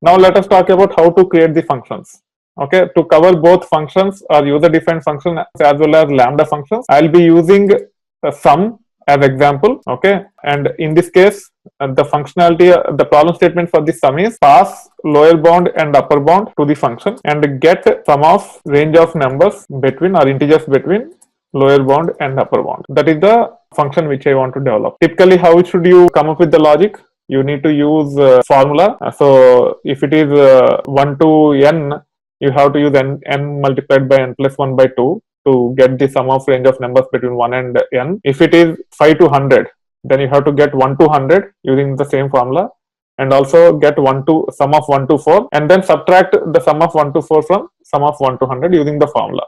Now let us talk about how to create the functions. Okay, to cover both functions or user defined functions as well as lambda functions, I'll be using sum as example. Okay, and in this case, the functionality, the problem statement for this sum is pass lower bound and upper bound to the function and get sum of range of numbers between or integers between lower bound and upper bound. That is the function which I want to develop. Typically, how should you come up with the logic? You need to use formula. So if it is 1 to n, you have to use n multiplied by n plus 1 by 2 to get the sum of range of numbers between 1 and n. If it is 5 to 100, then you have to get 1 to 100 using the same formula, and also get sum of 1 to 4, and then subtract the sum of 1 to 4 from sum of 1 to 100 using the formula.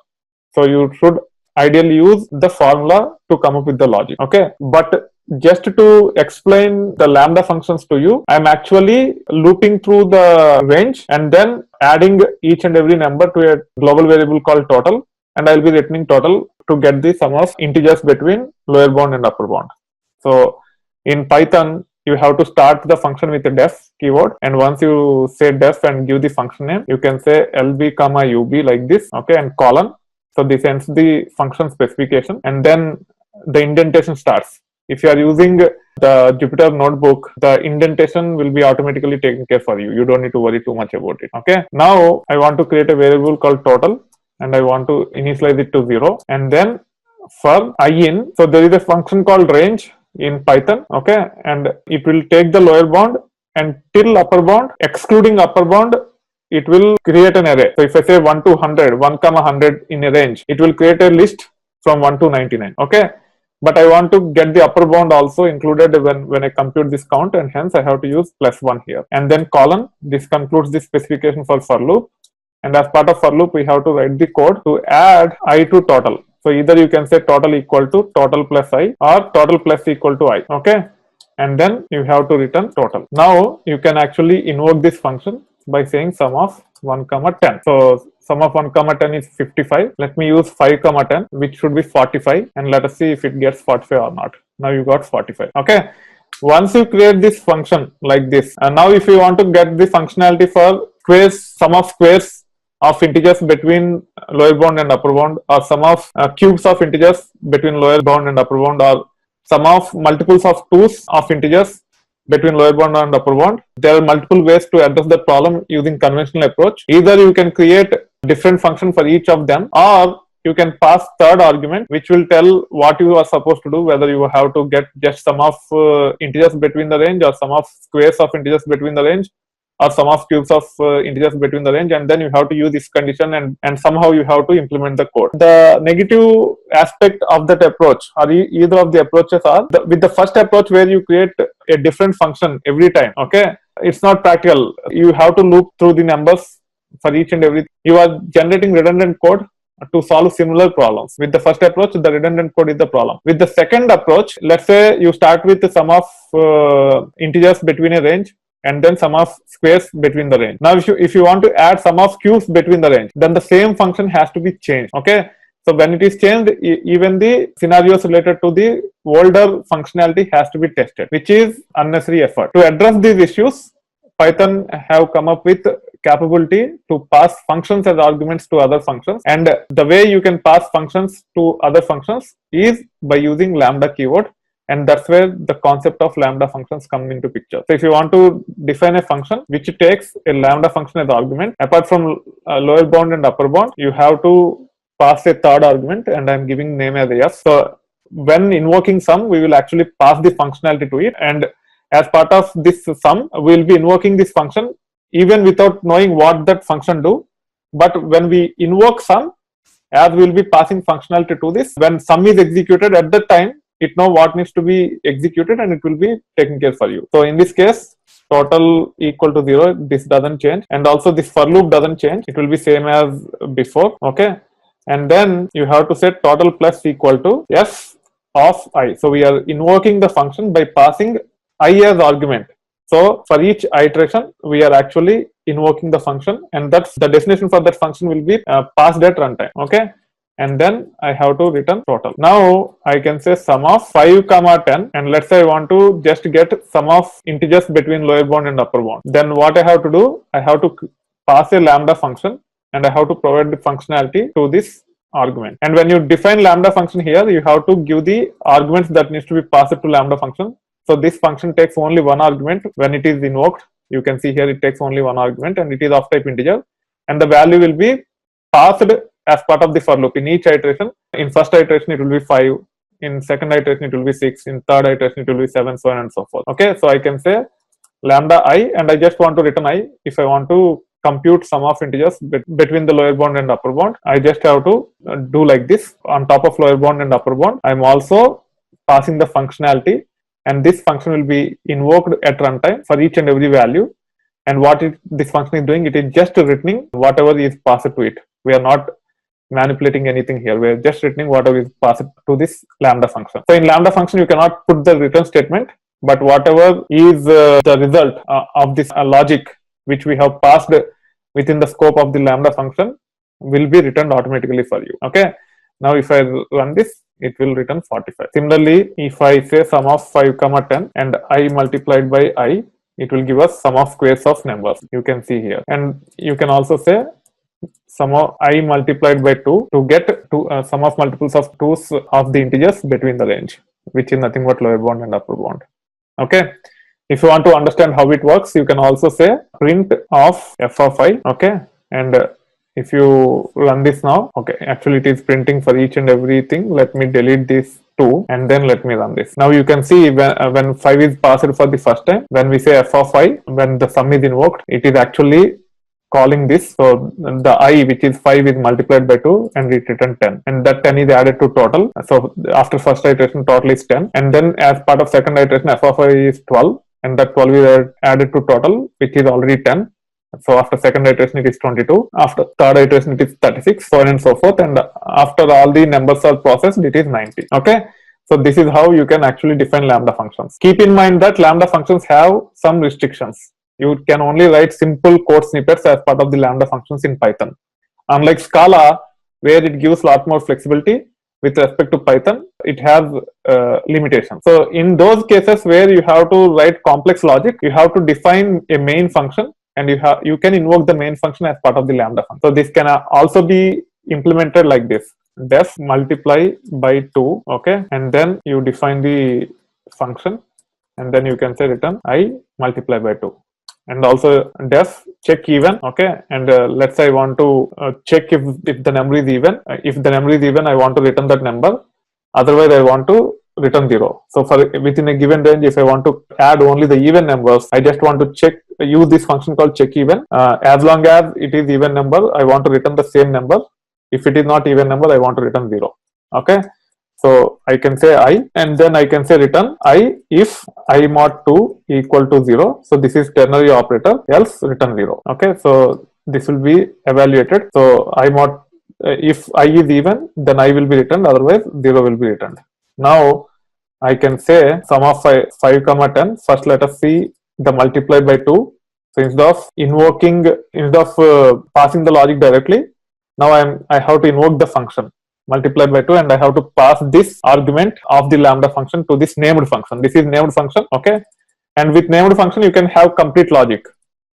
So you should ideally use the formula to come up with the logic. Okay, but just to explain the lambda functions to you, I'm actually looping through the range and then adding each and every number to a global variable called total, and I'll be returning total to get the sum of integers between lower bound and upper bound. So in Python, you have to start the function with the def keyword, and once you say def and give the function name, you can say lb comma ub like this. Okay, and colon. So this ends the function specification, and then the indentation starts. If you are using the Jupyter notebook, the indentation will be automatically taken care for you. You don't need to worry too much about it. Okay. Now I want to create a variable called total, and I want to initialize it to 0. And then for I in, so there is a function called range in Python. Okay, and it will take the lower bound and till upper bound, excluding upper bound, it will create an array. So if I say 1 to 100, 1 comma 100 in a range, it will create a list from 1 to 99. Okay. But I want to get the upper bound also included when I compute this count, and hence I have to use +1 here. And then colon, this concludes the specification for loop. And as part of for loop, we have to write the code to add I to total. So either you can say total equal to total plus I, or total plus equal to I. Okay. And then you have to return total. Now you can actually invoke this function by saying sum of 1 comma 10. So sum of 1 comma 10 is 55. Let me use 5 comma 10, which should be 45, and let us see if it gets 45 or not. Now you got 45. Okay. Once you create this function like this, and now if you want to get the functionality for squares, sum of squares of integers between lower bound and upper bound, or sum of cubes of integers between lower bound and upper bound, or sum of multiples of 2's of integers between lower bound and upper bound. There are multiple ways to address that problem using conventional approach. Either you can create different function for each of them, or you can pass third argument which will tell what you are supposed to do, whether you have to get just sum of integers between the range, or sum of squares of integers between the range, or sum of cubes of integers between the range, and then you have to use this condition, and somehow you have to implement the code. The negative aspect of that approach, or either of the approaches, are with the first approach where you create a different function every time. Okay, it's not practical. You have to loop through the numbers for each and everything. You are generating redundant code to solve similar problems. With the first approach, the redundant code is the problem. With the second approach, let's say you start with the sum of integers between a range, and then sum of squares between the range. Now if you want to add sum of cubes between the range, then the same function has to be changed. Okay, so when it is changed, even the scenarios related to the older functionality has to be tested, which is unnecessary effort. To address these issues, Python have come up with capability to pass functions as arguments to other functions, and the way you can pass functions to other functions is by using lambda keyword. And that's where the concept of lambda functions come into picture. So if you want to define a function which takes a lambda function as argument, apart from lower bound and upper bound, you have to pass a third argument, and I'm giving name as s. So when invoking sum, we will actually pass the functionality to it, and as part of this sum, we will be invoking this function even without knowing what that function do. But when we invoke sum, as we will be passing functionality to this, when sum is executed, at that time it know what needs to be executed, and it will be taken care for you. So in this case, total equal to 0, this doesn't change, and also this for loop doesn't change. It will be same as before. Okay, and then you have to set total plus equal to s of I. So we are invoking the function by passing I as argument. So for each iteration, we are actually invoking the function, and that's the destination for that function will be passed at runtime. Okay, and then I have to return total. Now I can say sum of 5 comma 10, and let's say I want to just get sum of integers between lower bound and upper bound. Then what I have to do, I have to pass a lambda function, and I have to provide the functionality to this argument. And when you define lambda function here, you have to give the arguments that needs to be passed to lambda function. So this function takes only one argument when it is invoked. You can see here it takes only one argument, and it is of type integer, and the value will be passed as part of the for loop in each iteration. In first iteration it will be 5, in second iteration it will be 6, in third iteration it will be 7, so on and so forth. Okay, so I can say lambda I, and I just want to return I. If I want to compute sum of integers between the lower bound and upper bound, I just have to do like this. On top of lower bound and upper bound, I'm also passing the functionality, and this function will be invoked at runtime for each and every value. And what this function is doing, it is just returning whatever is passed to it. We are not manipulating anything here. We are just returning whatever is passed to this lambda function. So in lambda function, you cannot put the return statement, but whatever is the result of this logic which we have passed within the scope of the lambda function will be returned automatically for you. Okay. Now if I run this, it will return 45. Similarly, if I say sum of 5 comma 10 and I multiplied by I, it will give us sum of squares of numbers. You can see here. And you can also say sum of I multiplied by 2 to get to sum of multiples of 2's of the integers between the range, which is nothing but lower bound and upper bound. Okay. If you want to understand how it works, you can also say print of f of I. Okay. And if you run this now, okay, actually it is printing for each and everything. Let me delete this 2 and then let me run this. Now you can see when 5 is passed for the first time, when we say f of I, when the sum is invoked, it is actually calling this. So the I, which is 5, is multiplied by 2 and it returns 10, and that 10 is added to total. So after first iteration, total is 10, and then as part of second iteration, f of I is 12, and that 12 is added to total, which is already 10. So after second iteration it is 22, after third iteration it is 36, so on and so forth, and after all the numbers are processed it is 90. Okay, so this is how you can actually define lambda functions. Keep in mind that lambda functions have some restrictions. You can only write simple code snippets as part of the lambda functions in Python. Unlike Scala, where it gives a lot more flexibility, with respect to Python, it has limitations. So in those cases where you have to write complex logic, you have to define a main function, and you can invoke the main function as part of the lambda function. So this can also be implemented like this: def multiply by 2, okay, and then you define the function, and then you can say return I multiply by 2. And also def check even, okay, and let's say I want to check if the number is even. If the number is even, I want to return that number. Otherwise, I want to return 0. So for within a given range, if I want to add only the even numbers, I just want to use this function called check even. As long as it is even number, I want to return the same number. If it is not even number, I want to return 0. Okay. So I can say I, and then I can say return I if I mod 2 equal to 0. So this is ternary operator, else return 0. Okay. So this will be evaluated. So I mod, if I is even, then I will be returned, otherwise 0 will be returned. Now I can say sum of 5 comma 10. First let us see the multiply by 2. So instead of passing the logic directly, now I have to invoke the function multiply by 2, and I have to pass this argument of the lambda function to this named function. This is named function, okay, and with named function you can have complete logic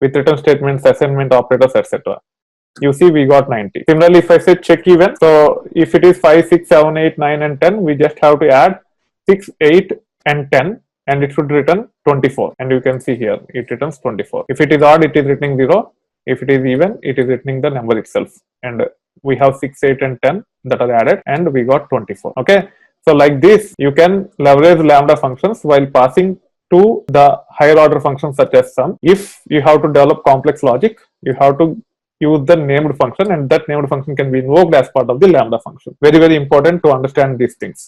with return statements, assignment operators, etc. You see we got 90. Similarly, if I say check even, so if it is 5, 6, 7, 8, 9 and 10, we just have to add 6, 8 and 10, and it should return 24, and you can see here it returns 24. If it is odd, it is returning 0. If it is even, it is returning the number itself, and we have 6, 8 and 10 that are added, and we got 24. Okay, so like this you can leverage lambda functions while passing to the higher order functions such as sum. If you have to develop complex logic, you have to use the named function, and that named function can be invoked as part of the lambda function. Very, very important to understand these things.